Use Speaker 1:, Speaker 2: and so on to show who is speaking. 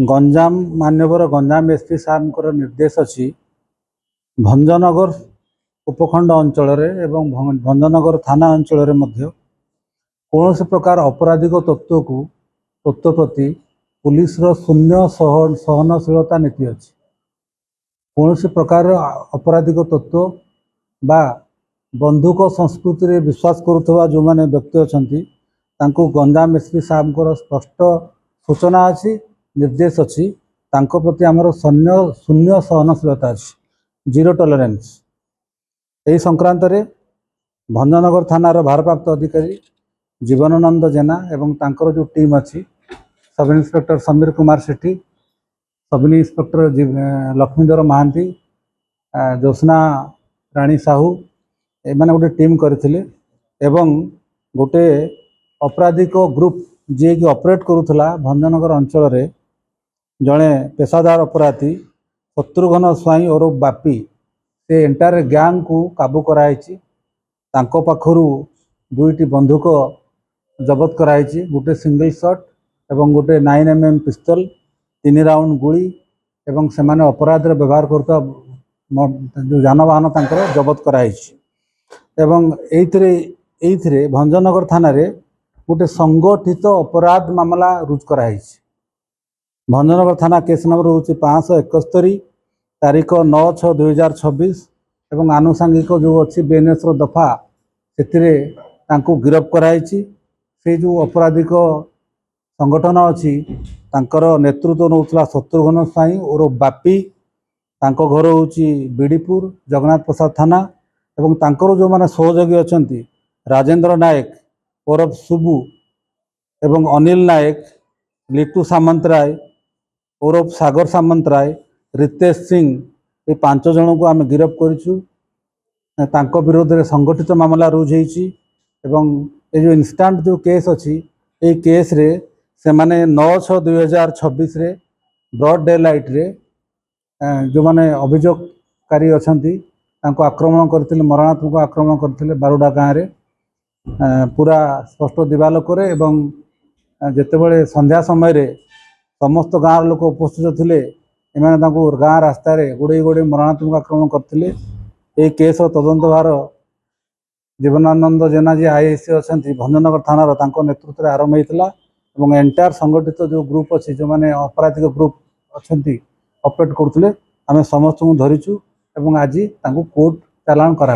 Speaker 1: गंजाम मान्यवर गंजाम एसपी साहब निर्देश अच्छी भंजनगर उपखंड अंचल भंजनगर थाना अंचल कौन से प्रकार अपराधिक तत्व प्रति पुलिस शून्य सहनशीलता नीति अच्छी। कौन से प्रकार अपराधिक तत्व बा बंधुक संस्कृति रे विश्वास करुवा जो मैंने व्यक्ति अच्छा गंजाम एसपी साहब स्पष्ट सूचना अच्छी निर्देश अच्छी प्रति आमर शून्य सहनशीलता अच्छी जीरो टॉलरेंस। यही संक्रांत रे भंजनगर थानार भारप्राप्त अधिकारी जीवनानंद जेना एवं तांकर जो टीम अच्छी सब इन्स्पेक्टर समीर कुमार सेठी, सब इन्स्पेक्टर लक्ष्मीधर महांती, ज्योत्ना राणी साहू एमाने गोटे टीम करथिले एवं गोटे अपराधिक ग्रुप जी कि ऑपरेट करुला भंजनगर अंचल रे जड़े पेशादार अपराधी शत्रुघ्न स्वाई और बापी से एंटायर गैंग को काबू कराई। पाखरु दुईटी बंदूक जबत कराई, गोटे सिंगल शॉट एवं गोटे 9mm पिस्तल 3 राउंड गुली एवं से माने अपराध रे व्यवहार करता जो जानवाहन तांकर जबत कराई। एवं एइथरे भंजनगर थाना रे गोटे संगठित अपराध मामला रुजु कराई। भंजनगर थाना केस नंबर हूँ 571 तारीख 9/6/2026 एवं आनुषंगिक जो अच्छी BNS दफा से गिरफ्त कराई। से जो अपराधिक संगठन अच्छी तांकर नेतृत्व नौला शत्रुघ्न स्वाई और बापी, तांको घर हूँ बीडीपुर जगन्नाथ प्रसाद थाना एवं तांकर जो माने सहयोगी अच्छा राजेंद्र नायक ओरफ सुबु एवं अनिल नायक, लिटू सामंतराय ओरफ सागर सामंतराय, रितेश सिंह ये 5 जन को आम गिरफ्त कर विरोध में संगठित मामला रुजु एवं ये जो इंस्टांट जो केस अच्छी ये केस रे से माने 9/6/2026 रे ब्रॉड डे लाइट रे जो माने अभियोगकारी अच्छा आक्रमण करते मरणात्मक आक्रमण करते बारुडा गाँव रे पूरा स्पष्ट दिवालोक एवं जितेबाला संध्या समय रे समस्त गाँव लोक उपस्थित थे एमाने गाँ रास्तार गुड़े गुड़े मरणात्मक आक्रमण करते। ये केस तदंत भार जीवनानंद जेना जी IAS अच्छा भंजनगर थानार नेतृत्व में आरंभ होता और एंटायर संगठित जो ग्रुप अच्छी जो मैंने अपराधिक ग्रुप अच्छा ऑपरेट करते आम समस्त धरीचु और आज कोर्ट चालाण करा।